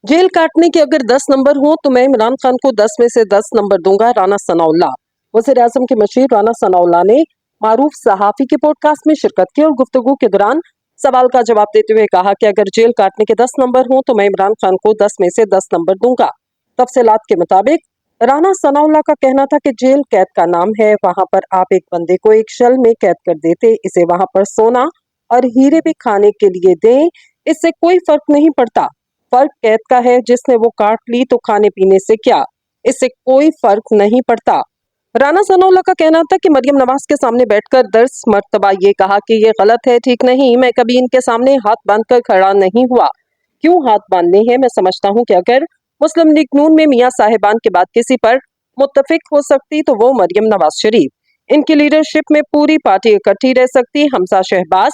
Jail काटने के अगर 10 नंबर हो तो मैं इमरान खान को 10 में से 10 नंबर दूंगा, राना सनाउल्लाह। वज़ीर-ए-आज़म के मशीर राना सनाउल्लाह ने मारूफ सहाफ़ी के पॉडकास्ट में शिरकत की और गुफ्तगू के दौरान सवाल का जवाब देते हुए कहा कि अगर जेल काटने के 10 नंबर हों तो मैं इमरान खान को 10 में से 10 नंबर दूंगा। तफसीलात के मुताबिक राना सनाउल्लाह का कहना था कि जेल कैद का नाम है, वहां पर आप एक बंदे को एक शेल में कैद कर देते, इसे वहां पर सोना और हीरे भी खाने के लिए दें, इससे कोई फर्क नहीं पड़ता। फर्क कैद का है, जिसने वो काट ली तो खाने पीने से क्या, इससे कोई फर्क नहीं पड़ता। राना सनाउल्लाह का कहना था कि मरियम नवाज के सामने बैठकर 10 मर्तबा ये कहा कि ये गलत है, ठीक नहीं, मैं कभी इनके सामने हाथ बांधकर खड़ा नहीं हुआ। क्यों हाथ बांधने हैं? मैं समझता हूँ कि अगर मुस्लिम लीग नून में मियां साहिबान के बाद किसी पर मुत्तफिक हो सकती तो वो मरियम नवाज शरीफ। इनकी लीडरशिप में पूरी पार्टी इकट्ठी रह सकती। हमजा शहबाज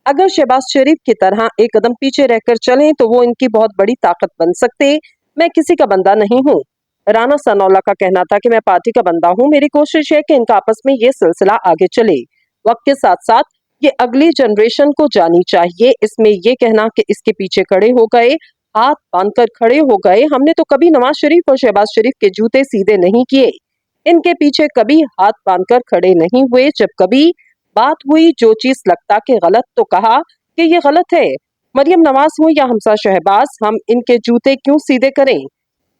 अगर शहबाज शरीफ की तरह एक कदम पीछे रहकर चलें तो वो इनकी बहुत बड़ी ताकत बन सकते। मैं किसी का बंदा नहीं हूँ। राना सनाउल्लाह का कहना था कि मैं पार्टी का बंदा हूँ, मेरी कोशिश है कि इनका आपस में ये सिलसिला आगे चले। वक्त के साथ साथ ये अगली जनरेशन को जानी चाहिए। इसमें ये कहना कि इसके पीछे खड़े हो गए, हाथ बांधकर खड़े हो गए, हमने तो कभी नवाज शरीफ और शहबाज शरीफ के जूते सीधे नहीं किए, इनके पीछे कभी हाथ बांधकर खड़े नहीं हुए। जब कभी बात हुई, जो चीज लगता कि गलत तो कहा कि ये गलत है। मरियम नवाज हो या हमजा शहबाज, हम इनके जूते क्यों सीधे करें।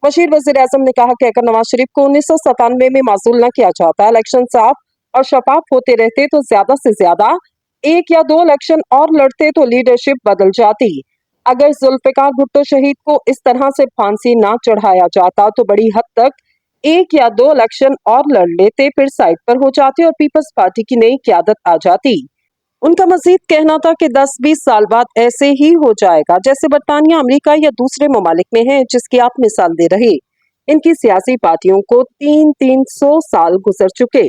मशीर वज़ीर-ए-आज़म ने कहा कि अगर नवाज शरीफ को 1997 में मासूल न किया जाता, इलेक्शन साफ और शफाफ होते रहते तो ज्यादा से ज्यादा 1 या 2 इलेक्शन और लड़ते तो लीडरशिप बदल जाती। अगर जुल्फिकार भुट्टो शहीद को इस तरह से फांसी ना चढ़ाया जाता तो बड़ी हद तक 1 या 2 इलेक्शन और लड़ लेते, फिर साइड पर हो जाते और पीपल्स पार्टी की नई क़यादत आ जाती। उनका मजीद कहना था कि 10-20 साल बाद ऐसे ही हो जाएगा जैसे बरतानिया, अमेरिका या दूसरे ममालिक में है, जिसकी आप मिसाल दे रहे। इनकी सियासी पार्टियों को 300 साल गुजर चुके।